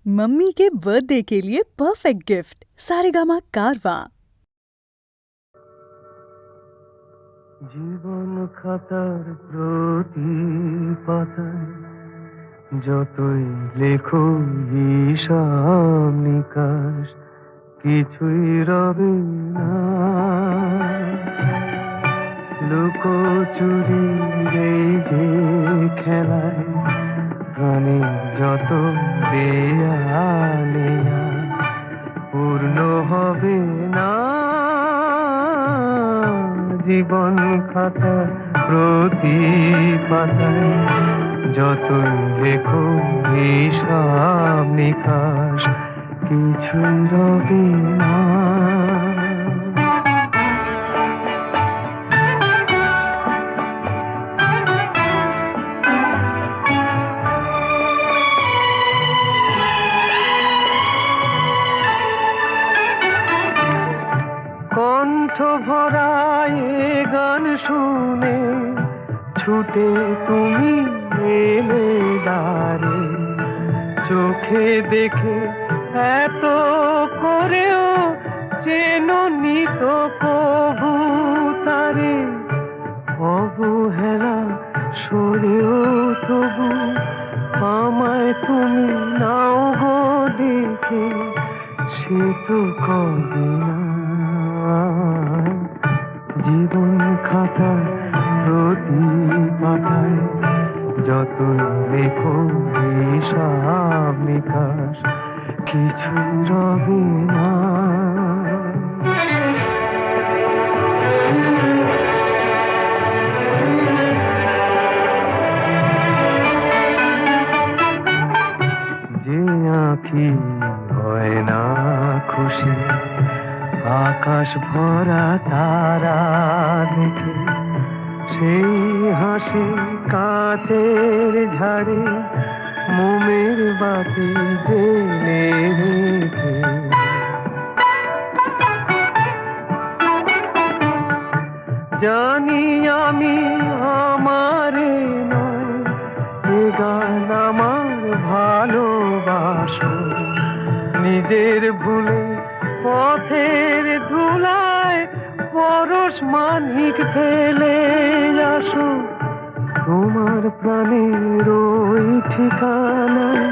Mummy के birthday के लिए परफेक्ट गिफ्ट सारेगामा कारवा। জীবন খাতার প্রতি পাতায় যতই লেখো হিসাব নিকাশ কিছুই রবে না। লুকোচুরি এই যে খেলায় প্রাণে যত দেয়ালে পূর্ণ হবে না। জীবন খাতা প্রতি পাতায় যতই লেখো হিসাব নিকাশ কিছুই রবে না। কণ্ঠ ভরায় গান শুনে ছুটে তুমি এলে দ্বারে, চোখে দেখে এত করেও চেননি তো কবু তারে। অবহেলা সরেও তবু আমায় তুমি নাও গো দেখে, সে তো কবে না। জীবন খাতা প্রতি পাতায় যতই লেখো হিসাব নিকাশ কিছুই রবে না। যে আঁখি হয় না খুশি আকাশ ভরা তারা দেখে, সেই হাসি কাঁচের ঝাড়ে মোমের বাতি জেলে রেখে। জানি আমি আমারে নয় এ গান আমার ভালোবাসো, নিজের ভুলে পথের ধুলায় পরশ মানিক ফেলে আসো। তোমার প্রাণের ওই ঠিকানায়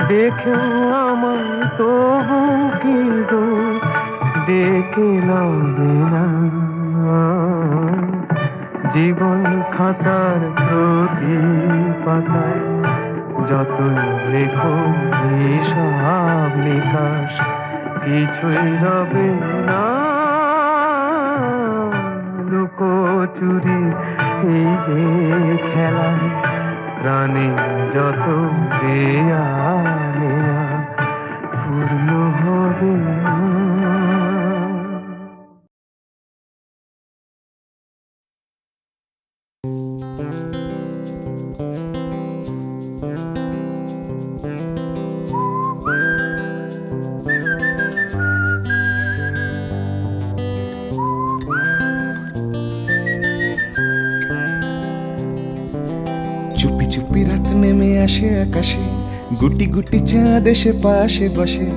দেখেও আমার তবু কি গো ডেকে লবে না। জীবন খাতার প্রতি পাতায় যতই লেখো হিসাব নিকাশ কিছুই রবে না। লুকোচুরি এই যে খেলায় প্রাণে যত দেয়ালে পূর্ণ হবে না। চুপি চুপি রাত নেমে আসে আকাশে, গুটি গুটি চাঁদ এসে পাশে বসে,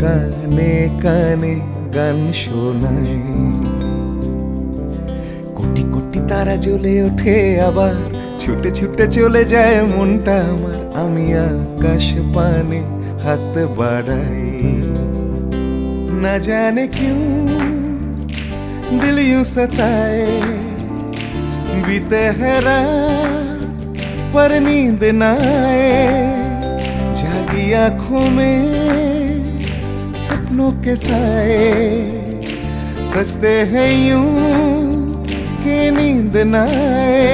কানে কানে গান শোনায়। কোটি কোটি তারা জ্বলে ওঠে আবার, ছুটে ছুটে চলে যায় মনটা আমার। আমি আকাশ পানে হাত বাড়াই, না জানে क्यों दिल यूं सताए। बीते है रात पर नींद न आए, जागी आंखों में सपनों के साए। सजते हैं यूं कि नींद न आए।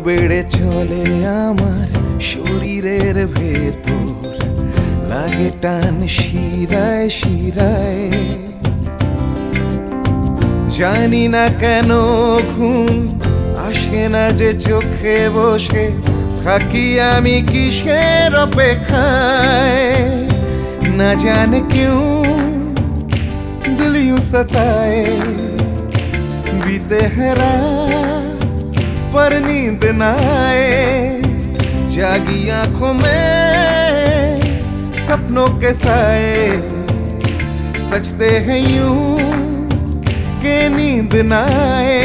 বেড়ে চলে আমার শরীরের ভেতর, লাগে টান শিরায় শিরায়। জানি না কেন ঘুম আসে না যে চোখে বসে থাকি আমি কিসের অপেক্ষায় না জানে কেউ दिल यूं सताए बीते है रात पर नींद न आए जागी आंखों में सपनों के साए सजते हैं यूं के नींद न आए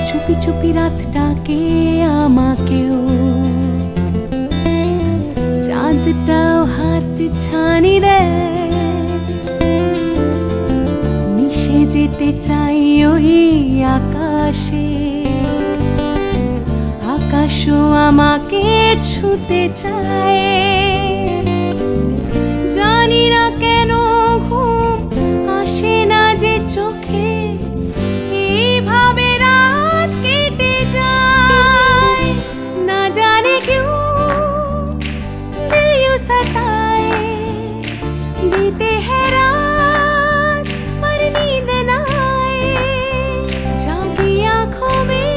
চুপি চুপি রাত ডাকে আমাকেও চাঁদটাও হাত ছানি দেয় মিশে যেতে চাই ওই আকাশে আকাশও আমাকে ছুতে চায় জানি না কেন ঘুম আসে না যে চোখে এইভাবে রাত কেটে যায় না জানে क्यों दिल यूं सताए बीते है रात पर नींद न आए जागी आंखों में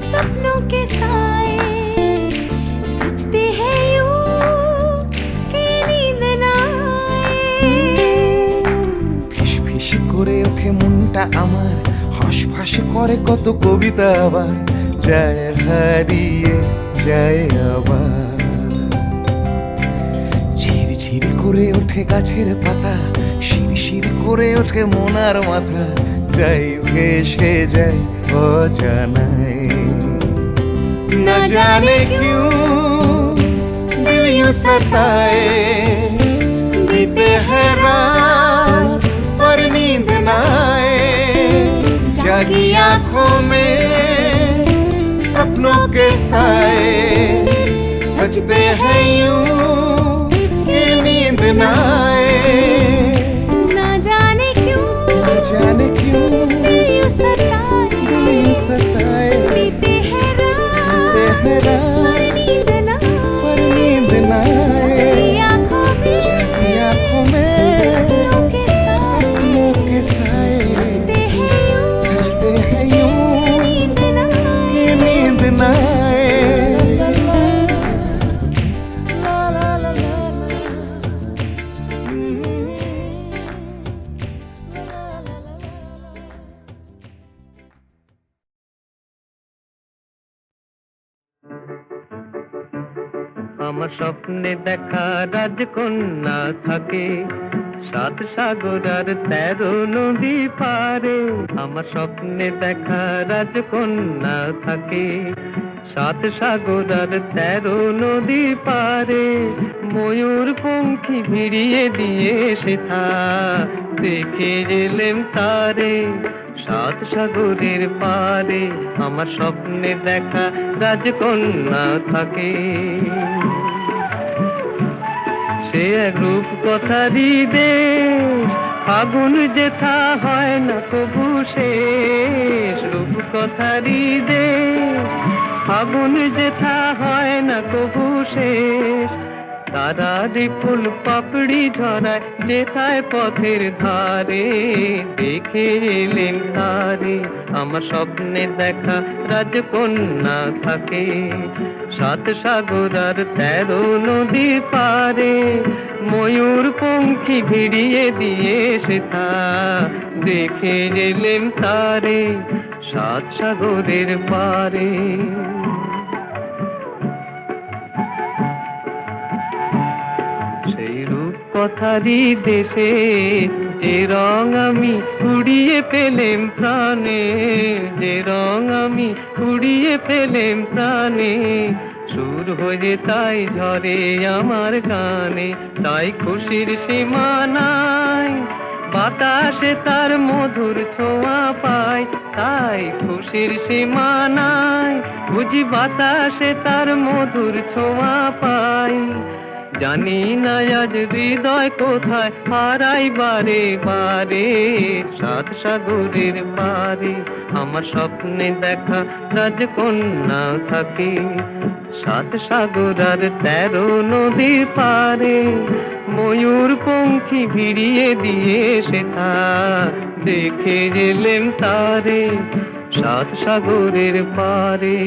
सपनों के साए सजते हैं यूं कि नींद न आए ফিস ফিস করে ওঠে মনটা আমার হাঁস করে কত কবিতা আবার যায় হারিয়ে যায় আবার ঝিরঝির করে ওঠে গাছের পাতা শিরশির করে ওঠে মনার মাথা যাই ভেসে যায় অজানায় না জানে क्यों दिल यूं सताए बीते है रात पर नींद न आए जागी आंखों में सपनों के साए सजते हैं यूं कि नींद न आए ना जाने क्यों दिल यूं सताए बीते हैं रात पर नींद न पर नींद न जागी आए आंखों में सपनों के साए सजते हैं यूं सजते हैं यूं नींद न कि नींद न आए ला ला ला ला আমার স্বপ্নে দেখা রাজকন্যা থাকে 7 সাগর আর 13 নদী পারে আমার স্বপ্নে দেখা রাজকন্যা থাকে 7 সাগর আর 13 নদী পারে ময়ূর পঙ্খী ভিড়িয়ে দিয়ে সেথা দেখে এলেম তারে 7 সাগরের পারে আমার স্বপ্নে দেখা রাজকন্যা থাকে সে এক রূপ কথারই দেশ ফাগুন যেথা হয় না কবু শেষ রূপ কথারই দেশ ফাগুন যেথা হয় না কবু শেষ তারারি ফুল পাপড়ি ঝরায় যেথায় পথের ধারে দেখে এলেন তারে আমার স্বপ্নে দেখা রাজকন্যা থাকে 7 সাগর আর 13 নদী পারে ময়ূর পঙ্খী ভিড়িয়ে দিয়ে সেথা দেখে এলেন তারে 7 সাগরের পারে সেই রূপ কথারই দেশে যে রং আমি উড়িয়ে পেলেম প্রাণে যে রং আমি উড়িয়ে পেলেম প্রাণে সুর হয়ে তাই ঝরে আমার গানে, তাই খুশির সীমা নাই, বাতাসে তার মধুর ছোঁয়া পাই, তাই খুশির সীমা নাই, বুঝি বাতাসে তার মধুর ছোঁয়া পাই। জানি না আজ হৃদয় কোথায় হারাই বারে বারে, সাত সাগরের পারে আমার স্বপ্নে দেখা রাজকন্যা থাকে, সাত সাগর আর 13 নদীর পারে। ময়ূর পঙ্খী ভিড়িয়ে দিয়ে সেথা দেখে গেলেন তারে, সাত সাগরের পারে।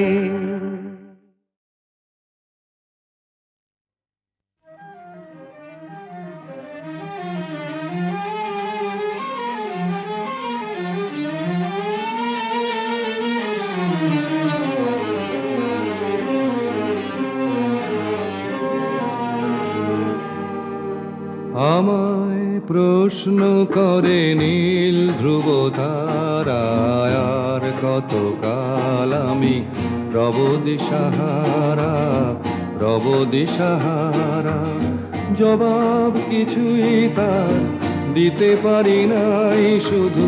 আমায় প্রশ্ন করে নীল ধ্রুব তারায়, আর কতকাল আমি রব দিশাহারা, রব দিশাহারা। জবাব কিছুই তার দিতে পারি নাই, শুধু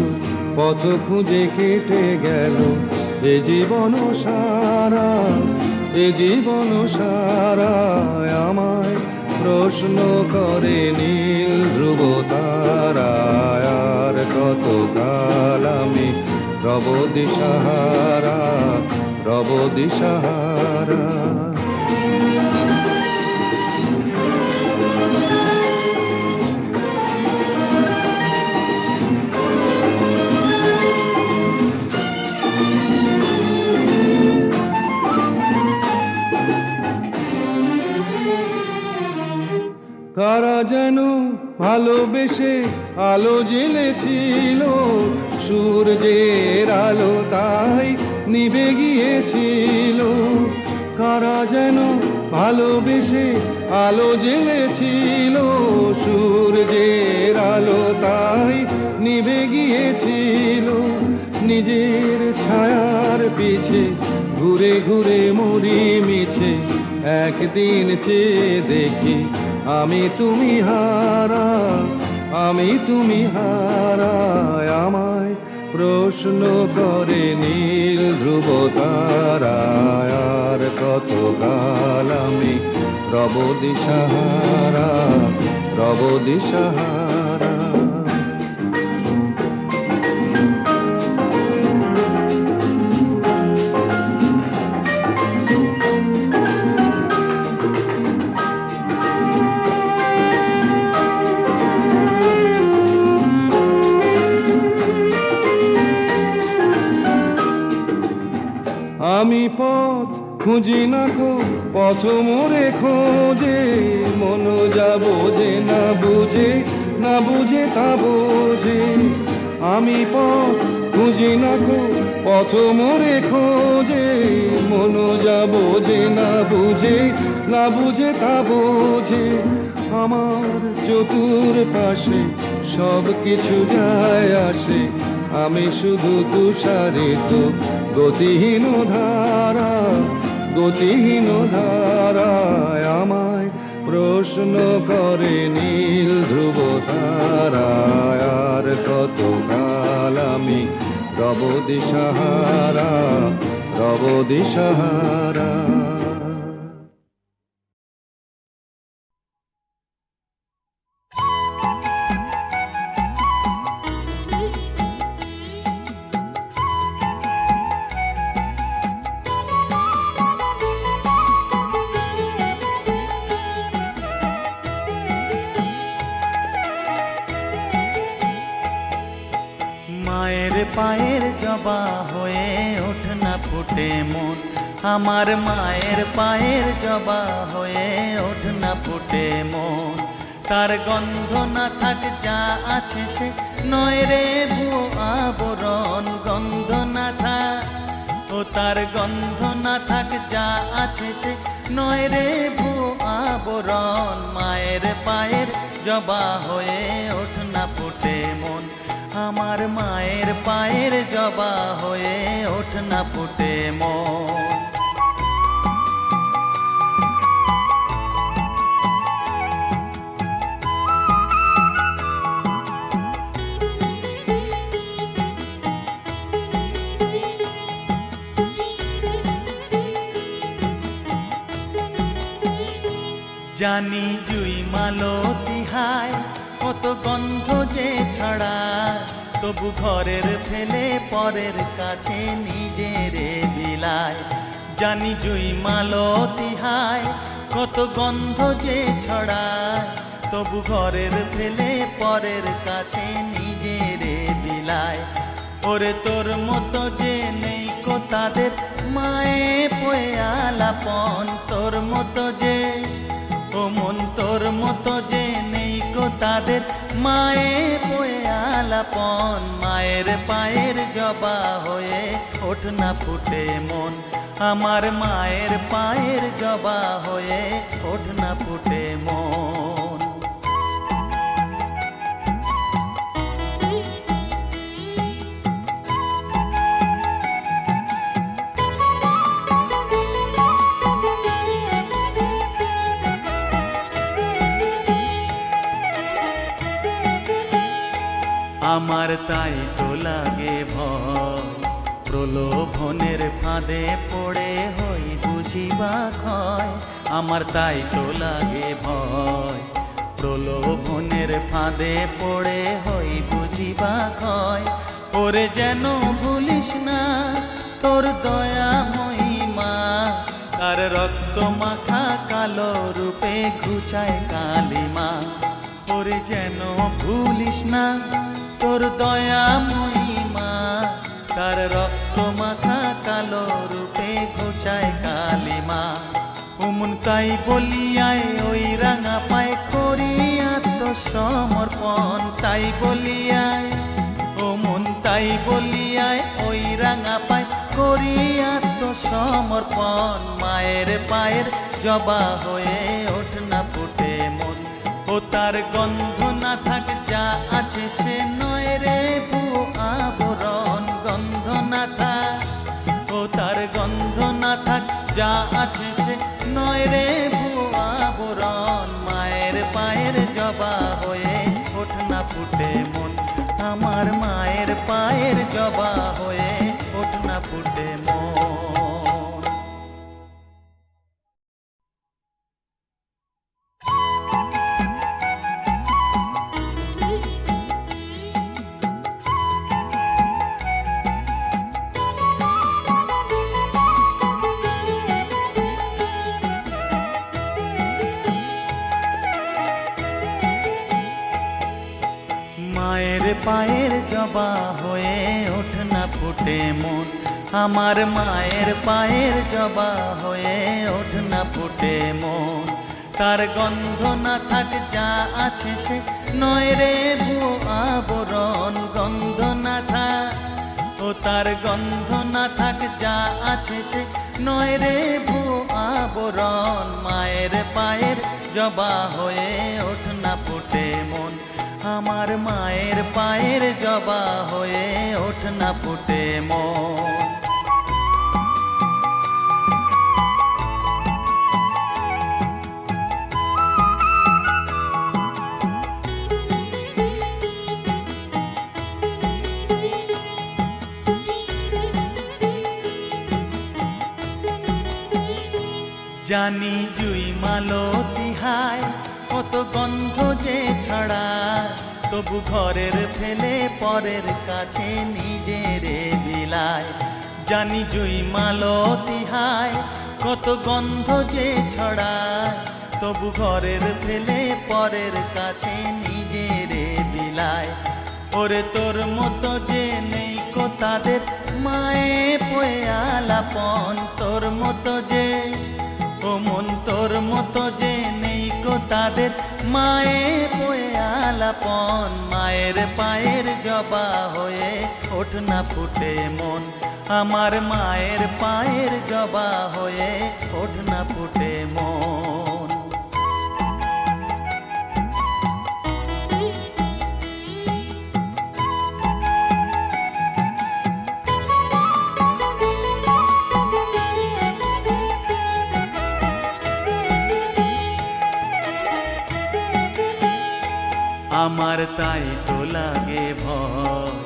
পথ খুঁজে কেটে গেল এ জীবন সারা, এ জীবন সারা। আমায় প্রশ্ন করে নীল ধ্রুব তারায়, আর কতকাল আমি রব দিশাহারা, রব দিশাহারা। কারা যেন ভালোবেসে আলো জ্বেলেছিল, সূর্যের আলো তাই নিভে গিয়েছিল। কারা যেন ভালোবেসে আলো জ্বেলেছিল, সূর্যের আলো তাই নিভে গিয়েছিল। নিজের ছায়ার পিছে ঘুরে ঘুরে মরি মিছে, একদিন চেয়ে দেখি আমি তুমি হারা, আমি তুমি হারা। আমায় প্রশ্ন করে নীল ধ্রুব তারায়, আর কতকাল আমি রব দিশাহারা, রব দিশাহারা। আমি পথ খুঁজি না কো পথ মোরে খোঁজে, মন যা বোঝে না বুঝে, না বুঝে তা বোঝে। আমি পথ খুঁজি না কো পথ মোরে খোঁজে, মন যা বোঝে না বুঝে, না বুঝে তা বোঝে। আমার চতুর পাশে সব কিছু যায় আসে, আমি শুধু তুষারিত গতিহীন ধারা, গতিহীন ধারায়। আমায় প্রশ্ন করে নীল ধ্রুব তারায়, আর কতকাল আমি রব দিশাহারা, রব দিশাহারা। মায়ের পায়ের জবা হয়ে ওঠ না ফুটে মন, আমার মায়ের পায়ের জবা হয়ে ওঠ না ফুটে মন। তার গন্ধ না থাক যা আছে সে নয় রে ভুয়ো আবরণ, গন্ধ না থাক ও তার গন্ধ না থাক যা আছে সে নয় রে ভুয়ো আবরণ। মায়ের পায়ের জবা হয়ে ওঠ না ফুটে মন, আমার মায়ের পায়ের জবা হয়ে ওঠ না ফুটে মন। জানি জুই মালতী হায় কত গন্ধ যে ছড়ায়, তবু ঘরের ফেলে পরের কাছে নিজেরে বিলায়। জানি জুই মালতী হায় কত গন্ধ যে ছড়ায়, তবু ঘরের ফেলে পরের কাছে নিজেরে বিলায়। ওরে তোর মতো যে নেই কো তাদের মায়ে পয়ে আলাপন, তোর মতো যে ও মন তোর মতো যে নেই কো তাদের মায়ে পয়ে আলাপন। মায়ের পায়ের জবা হয়ে ওঠ না ফুটে মন, আমার মায়ের পায়ের জবা হয়ে ওঠ না ফুটে মন। আমার তাই তো লাগে ভয়, প্রলোভনের ফাঁদে পড়ে হই বুঝিবা ক্ষয়। আমার তাই তো লাগে ভয়, প্রলোভনের ফাঁদে পড়ে হই বুঝিবা ক্ষয়। ওরে যেন ভুলিস না তোর দয়া মহিমা, তার রক্ত মাখা কালো রূপে ঘুচায় কালিমা। ওরে যেন ভুলিস না তোর দয়া মহিমা, তার রক্ত মাখা কালো রূপে ঘুচায় কালিমা। উমন তাই বলিয়ায় ওই রাঙা পায় করিয়া তো সমর্পণ, তাই বলিয়ায় ও মন তাই বলিয়ায় ওই রাঙা পায় করিয়া তো সমর্পণ। মায়ের পায়ের জবা হয়ে ওঠ না ফুটে মন, ও তার গন্ধ না থাক যা আছে সে নয় রে ভুয়ো আবরণ। গন্ধ না থাক ও তার গন্ধ না থাক যা আছে সে নয় রে ভুয়ো আবরণ। মায়ের পায়ের জবা হয়ে ওঠ না ফুটে মন, আমার মায়ের পায়ের জবা হয়ে ওঠ না ফুটে মন। মায়ের পায়ের জবা হয়ে ওঠ না ফুটে মন, আমার মায়ের পায়ের জবা হয়ে ওঠ না ফুটে মন। তার গন্ধ না থাক যা আছে সে নয় রে ভুয়ো আবরণ। গন্ধ না থাক ও তার গন্ধ না থাক যা আছে সে নয় রে ভুয়ো আবরণ। মায়ের পায়ের জবা হয়ে ওঠ না ফুটে মন, আমার মায়ের পায়ের জবা হয়ে ওঠ না ফুটে মন। জানি জুই মালতী হায় কত গন্ধ যে ছড়ায়, তবু ঘরের ফেলে পরের কাছে নিজেরে বিলায়। জানি জুই মালতী হায় কত গন্ধ যে ছড়ায়, তবু ঘরের ফেলে পরের কাছে নিজেরে বিলায়। ওরে তোর মতো যে নেই কো তাদের মায়ে পয়ে আলাপন, তোর মতো যে ও মন তোর মতো যে নেই কো তাদের মায়ে পয়ে আলাপন। মায়ের পায়ের জবা হয়ে ওঠ না ফুটে মন, আমার মায়ের পায়ের জবা হয়ে ওঠ না ফুটে মন। আমার তাই তো লাগে ভয়,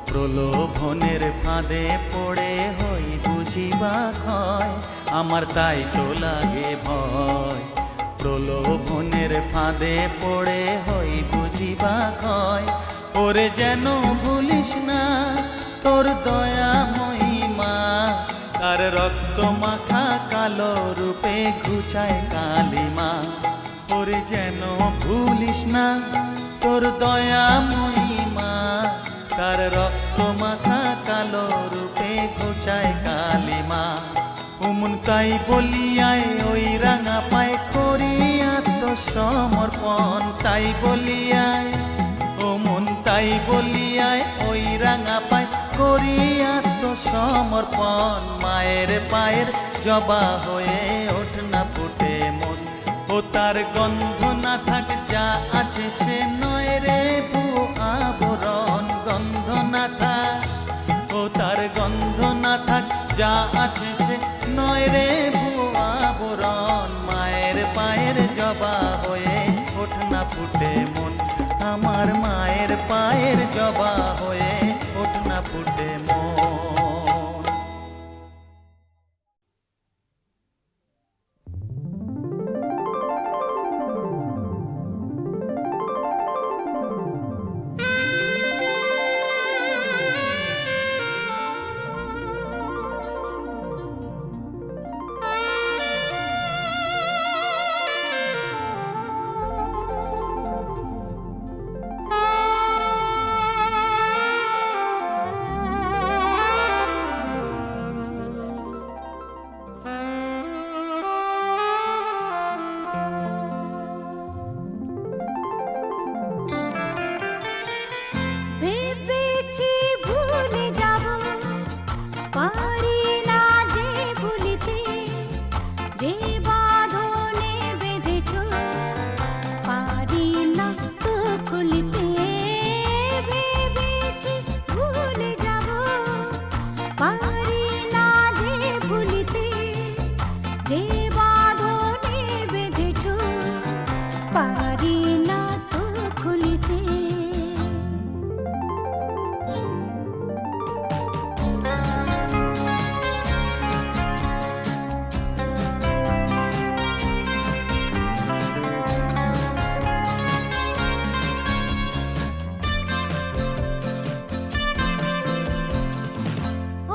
প্রলোভনের ফাঁদে পড়ে হই বুঝিবা ক্ষয়। আমার তাই তো লাগে ভয়, প্রলোভনের ফাঁদে পড়ে হই বুঝিবা ক্ষয়। ওরে যেন ভুলিস না তোর দয়াময়ী মা, তার রক্ত মাখা কালো রূপে ঘুচায় কালিমা। ওরে যেন ভুলিস না তোর দয়াময়ী মা, তার রক্ত মাখা কালো রূপে ঘুচায় কালিমা। উমন তাই বলিয়ায় ওই রাঙা পায় করি আত্মসমর্পণ, তাই বলিয়ায় ওমন তাই বলিয়ায় ওই রাঙা পায় করি আত্মসমর্পণ। মায়ের পায়ের জবা হয়ে ওঠ না ফুটে মন, ও তার গন্ধ না থাক যা আছে সে নয় রে ভুয়ো আবরণ। গন্ধ না থাক, ও তার গন্ধ না থাক যা আছে সে নয় রে ভুয়ো আবরণ। মায়ের পায়ের জবা হয়ে ওঠ না ফুটে মন, আমার মায়ের পায়ের জবা হয়ে ওঠ না ফুটে মন। ভেবেছি ভুলে যাব, পারি না যে ভুলিতে, যে বাঁধনে বেঁধেছ পারি না তো খুলিতে। ভেবেছি ভুলে যাব, পারি না যে ভুলিতে, যে বাঁধনে বেঁধেছ পারি না তো খুলিতে।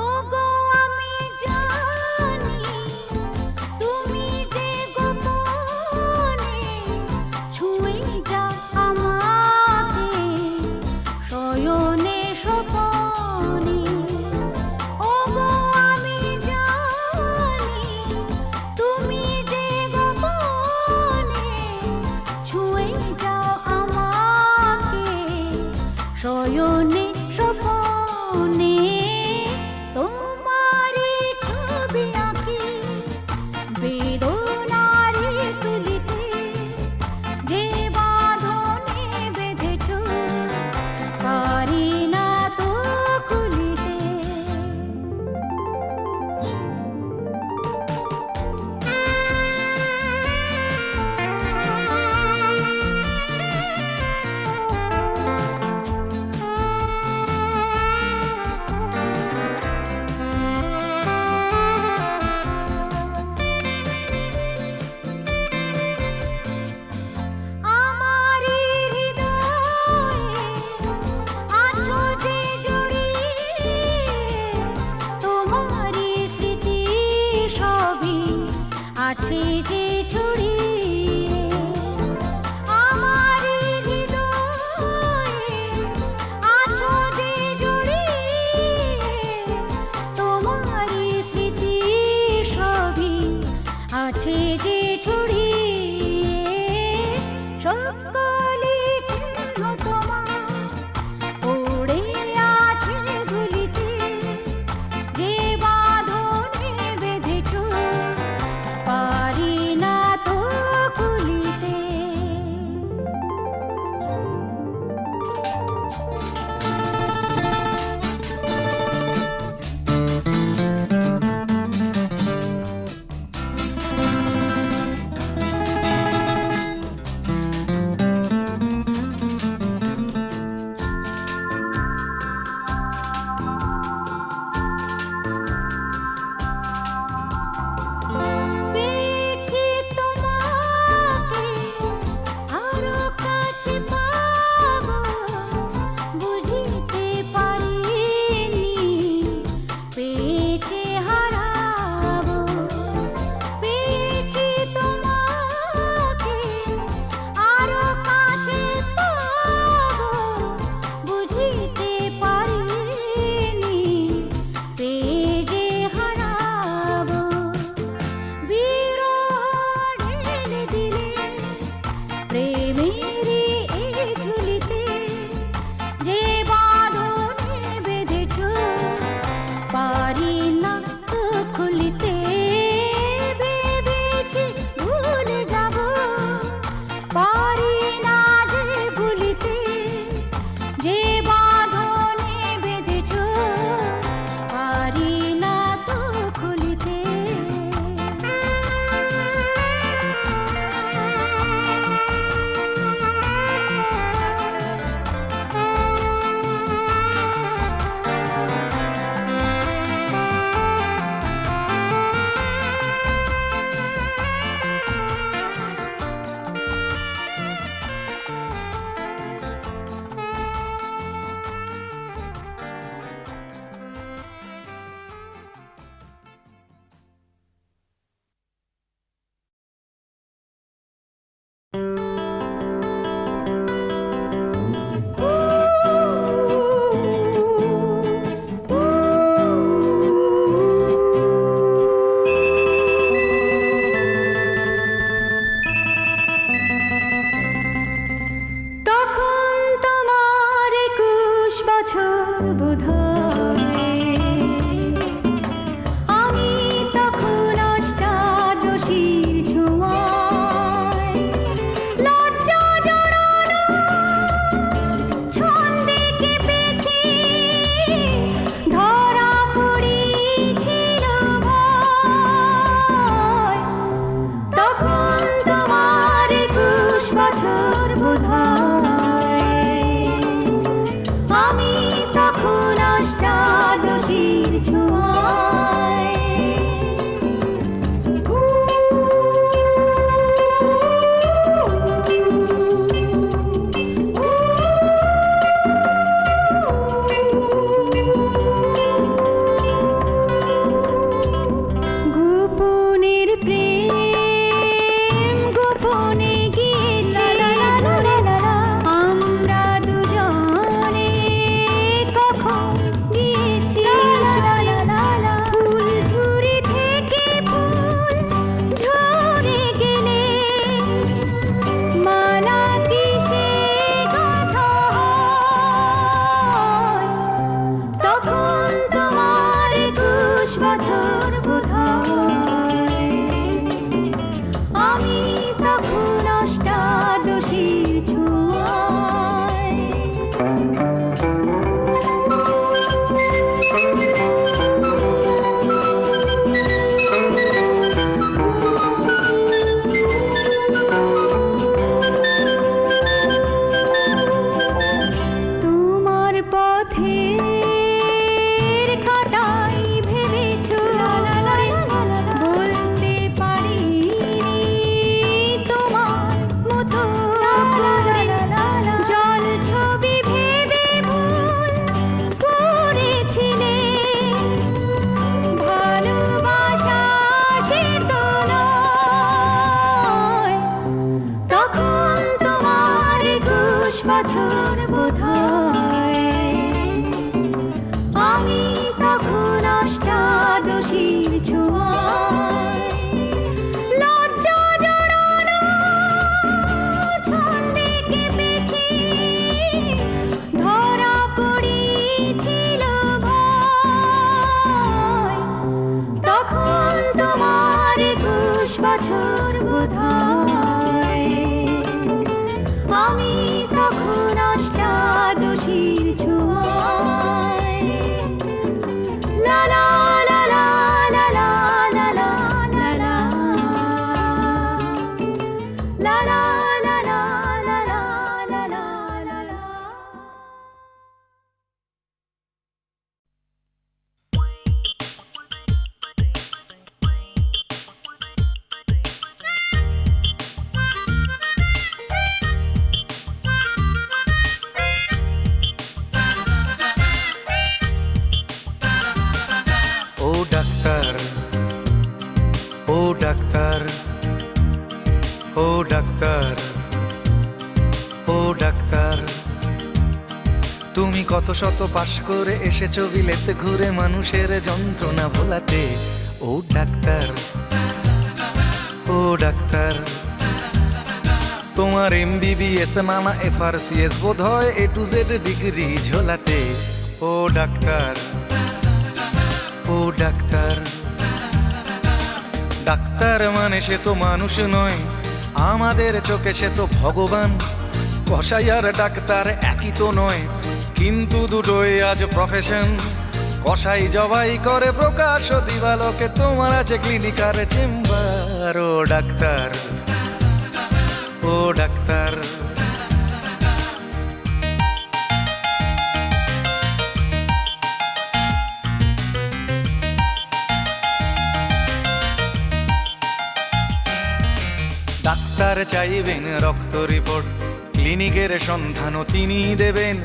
ওগো আমি জানি তুমি যে গোপনে ছুঁয়ে যাও আমাকে শয়নে স্বপনে। ওগো আমি জানি তুমি যে গোপনে ছুঁয়ে যাও আমাকে শয়নে স্বপনে। তোমারি ছবি আঁকি বেদনারি তুলিতে, যে বাঁধনে বেঁধেছ পারি না তো খুলিতে। আমারি হৃদয়ে আছো যে জড়িয়ে, তোমারি স্মৃতি সবই আছে যে ছড়িয়ে। আমারি হৃদয়ে আছো যে জড়িয়ে, তোমারি স্মৃতি সবই আছে যে ছড়িয়ে। সকলি চিহ্ন তোমার পড়ে আছে ধুলিতে, যে বাঁধনে বেঁধেছ পারি না তো খুলিতে। প্রেমেরই এই ঝুলিতে যে বাঁধনে বেঁধেছ পারি না তো খুলিতে ভেবেছি ভুলে যাব পারি না যে ভুলিতে যে বাঁধনে বেঁধেছ পারি না তো খুলিতে তখন তোমার 21 বছর বোধহয় আমি তখন অষ্টাদশীর ছোঁয়ায় লজ্জা জড়ানো ছন্দে কেঁপেছি ধরা পড়েছিল ভয় তখন তোমার 21 বছর বোধহয় আমি তখন অষ্টাদশীর ছোঁয়ায় গোপনের প্রেম গোপনে গিয়েছে আমরা দুজনে কখন গিয়েছি ফুল ঝুরি থেকে ফুল ঝরে গেলে মালা কিসে গাঁথা হয় তখন তোমার 21 বছর বোধহয় আমি তখন অষ্টাদশীর ছোঁয়ায় তোমার পথের কাঁটাই ভেবেছ বলতে পারি তোমার মতো জল ছবি ভেবে ভুল করেছিলে ভালোবাসা সে তো নয় তখন তোমার 21 বছর বোধহয় আমি তখন অষ্টাদশীর ছোঁয়ায় লজ্জা জড়ানো ছন্দে কেঁপেছি ধরা পড়েছিল ভয় তখন তোমার 21 বছর বোধহয় আমি তখন অষ্টাদশীর ছোঁয়ায় লা লা লা লা লা লা লা লা লা লা লা লা লা লা লা লা লা লা লা। ও ডাক্তার ও ডাক্তার ও ডাক্তার ও ডাক্তার তুমি কত শত পাশ করে এসেছো বিলেতে ঘুরে মানুষের যন্ত্রণা ভোলাতে ও ডাক্তার ও ডাক্তার ও তোমার MBBS নানা FRCS বোধ হয় A to Z ডিগ্রি ঝোলাতে। ও ডাক্তার, ও ডাক্তার, ডাক্তার মানে সে তো মানুষ নয়, আমাদের চোখে সে তো ভগবান। কসাই আর ডাক্তার একই তো নয়, কিন্তু দুটোই আজ প্রফেশন। কসাই জবাই করে প্রকাশ দিবালোকে, তোমার আছে ক্লিনিকার চেম্বার। ও ডাক্তার, ও ডাক্তার, ডাক্তার চাইবেন রক্ত রিপোর্ট, ক্লিনিকের সন্ধানও তিনি দেবেন।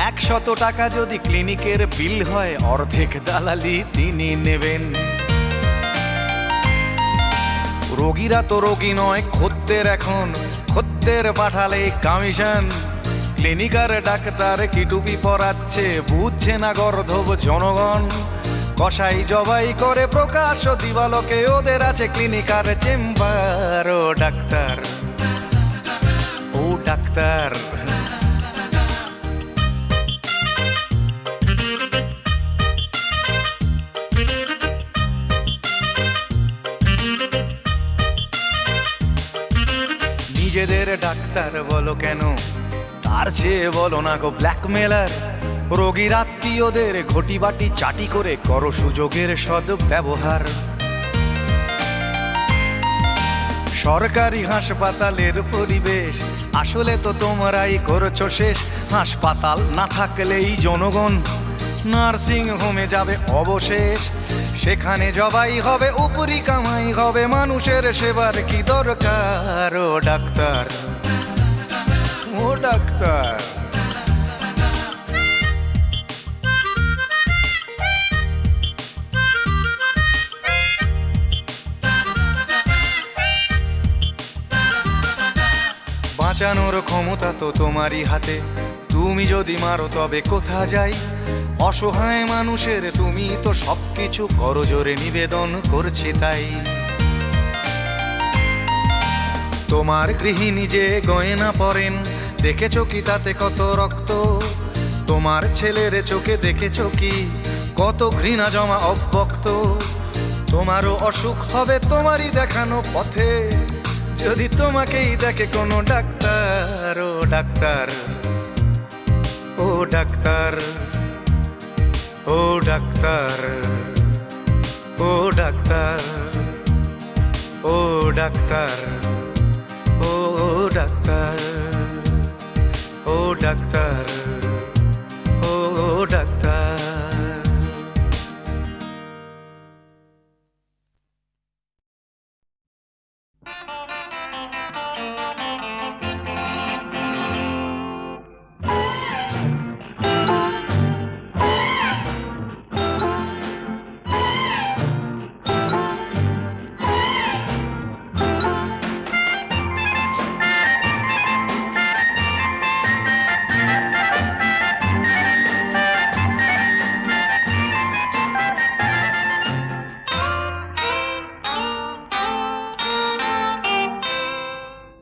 100 টাকা যদি ক্লিনিকের বিল হয়, অর্ধেক দালালি তিনি নেবেন। রোগীরা তো রোগী নয় খদ্দের, এখন খদ্দের পাঠালে কমিশন। ক্লিনিকার ডাক্তার কি টুপি পরাচ্ছে, বুঝছে না গর্ধব জনগণ। কসাই জবাই করে প্রকাশ দিবালোকে, ওদের আছে ক্লিনিকার চেম্বার। ও ডাক্তার, ও ডাক্তার, নিজেদের ডাক্তার বলো কেন, তার চেয়ে বলো না গো ব্ল্যাকমেলার। রোগীর আত্মীয়দের ঘটি বাটি চাটি করে করো সুযোগের সদ্ব্যবহার। সরকারি হাসপাতালের পরিবেশ আসলে তো তোমরাই করছো শেষ। হাসপাতাল না থাকলেই জনগণ নার্সিং হোমে যাবে অবশেষ। সেখানে জবাই হবে, উপরি কামাই হবে, মানুষের সেবার কি দরকার। ও ডাক্তার, ও ডাক্তার, বাঁচানোর ক্ষমতা তো তোমারই হাতে, তুমি যদি মারো তবে কোথা যাই। অসহায় মানুষের তুমি তো সবকিছু করো জোরে, নিবেদন করছে তাই। তোমার গৃহিণী যে গয়না পরেন, দেখেছো কি তাতে কত রক্ত? তোমার ছেলের চোখে দেখেছো কি কত ঘৃণা জমা অব্যক্ত? তোমারও অসুখ হবে তোমারই দেখানো পথে, যদি তোমাকেই দেখে কোনো ডাক্তার। ও ডাক্তার, ও ডাক্তার, ও ডাক্তার, ও ডাক্তার, ও ডাক্তার, ও ডাক্তার, ও ডাক্তার, ও ডাক্তার।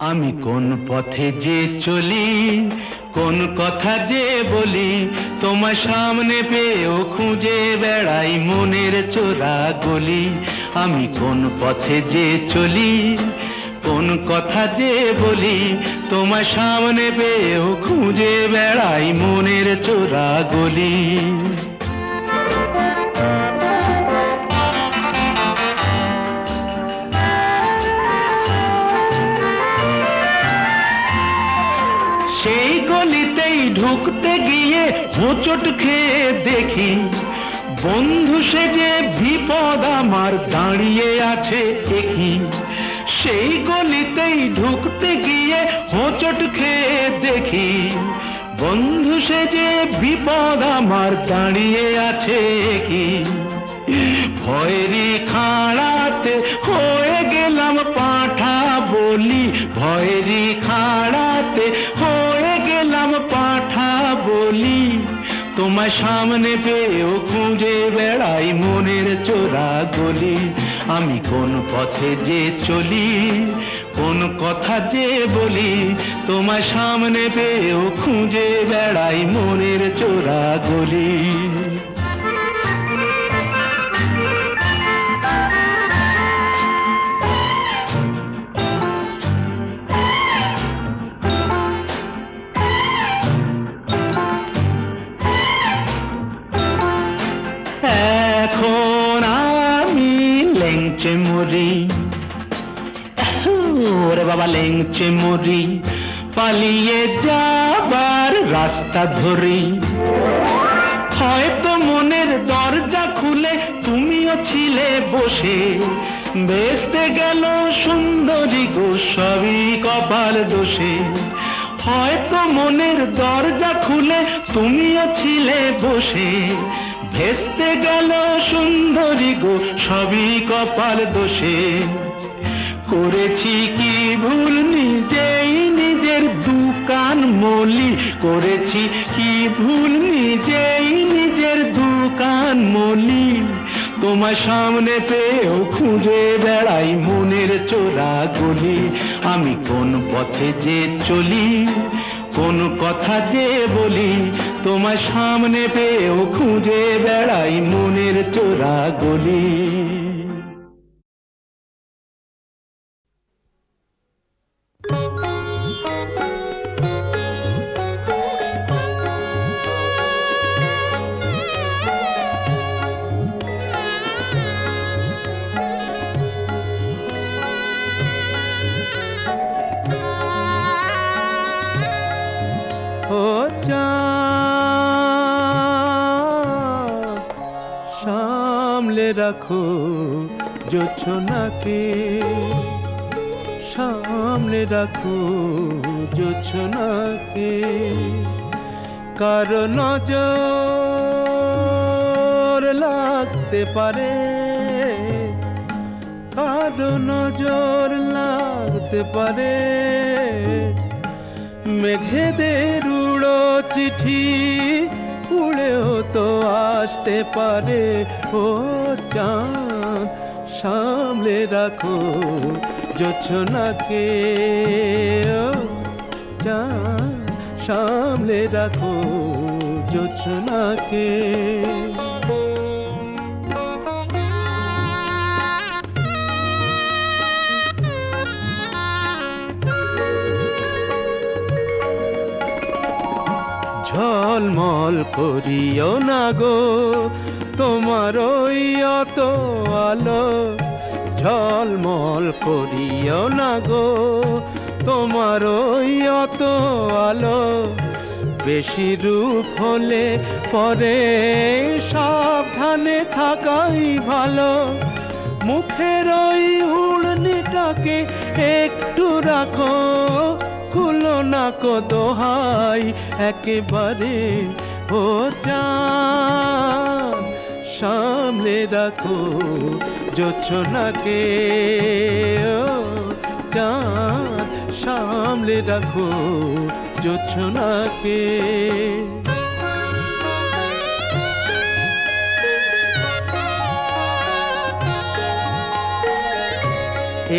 আমি কোন পথে যে চলি, কোন কথা যে বলি, তোমার সামনে পেয়েও খুঁজে বেড়াই মনের চোরা গলি। আমি কোন পথে যে চলি, কোন কথা যে বলি, তোমার সামনে পেয়েও খুঁজে বেড়াই মনের চোরা গলি। সেই গলিতেই ঢুকতে গিয়ে হোঁচট খেয়ে দেখি, বন্ধু সেজে বিপদ আমার দাঁড়িয়ে আছে একই। সেই গলিতেই ঢুকতে গিয়ে হোঁচট খেয়ে দেখি, বন্ধু সেজে বিপদ আমার দাঁড়িয়ে আছে কি। ভয়েরই খাড়াতে হয়ে গেলাম পাঁঠা বলি, ভয়েরই খাড়াতে হয়ে গেলাম পাঁঠা বলি। তোমার সামনে পেয়েও খুঁজে বেড়াই মনের চোরা গলি। আমি কোন পথে যে চলি, কোন কথা যে বলি তোমার সামনে পেয়েও খুঁজে বেড়াই মনের চোরা গলি। এখন আমি লেংচে মরি, ওরে বাবা লেংচে মরি, পালিয়ে যাবার রাস্তা ধরি। হয়তো মনের দরজা খুলে তুমিও ছিলে বসে, বেসতে গেল সুন্দরী গো সবই কপাল দোষে। হয়তো মনের দরজা খুলে তুমিও ছিলে বসে, ভেস্তে গেল সুন্দরী গো সবই কপাল দোষে। করেছি কি ভুল নিজেই নিজের দুকান মলি, করেছি কি ভুল নিজেই নিজের দুকান মলি। তোমার সামনে পেয়েও খুঁজে বেড়াই মনের চোরা গলি। আমি কোন পথে যে চলি, কোন কথা যে বলি, তোমার সামনে পেয়েও খুঁজে বেড়াই মনের চোরা গলি। ও চাঁদ, সামলে রাখো জোছনাকে, সামলে রাখো জোছনাকে। কারো নজর লাগতে পারে, কারো নজর লাগতে পারে। মেঘেদের উড়ো চিঠি উড়েও তো আসতে পারে। ও চাঁদ, সামলে রাখো জোছনাকে, ও চাঁদ, সামলে রাখো জোছনাকে। ঝলমল করিও না গো তোমার ওই অত আলো, ঝলমল করিও না গো তোমার ওই অত আলো। বেশি রূপ হলে পরে সাবধানে থাকাই ভালো। মুখের ওই উড়নিটাকে একটু রাখো, খুলো না কো দোহাই একেবারে। ও চাঁদ, সামলে রাখো জোছনাকে, ও চাঁদ, সামলে রাখো জোছনাকে।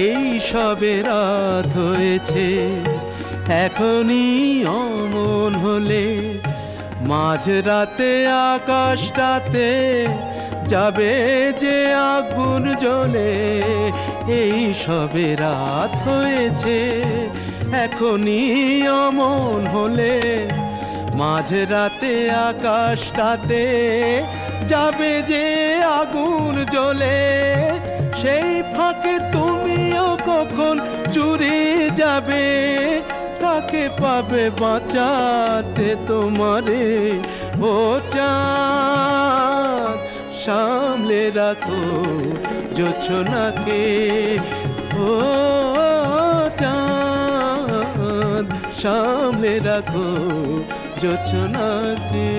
এই সবে রাত হয়েছে, এখনই অমন হলে মাঝরাতে আকাশটাতে যাবে যে আগুন জ্বলে। এই সবে রাত হয়েছে, এখনই অমন হলে মাঝরাতে আকাশটাতে যাবে যে আগুন জ্বলে। সেই ফাঁকে তুমিও কখন চুরি যাবে, কাকে পাবে বাঁচাতে তোমারে। ও চাঁদ, সামলে রাখো জোছনাকে, ও চাঁদ, সামলে রাখো জোছনাকে।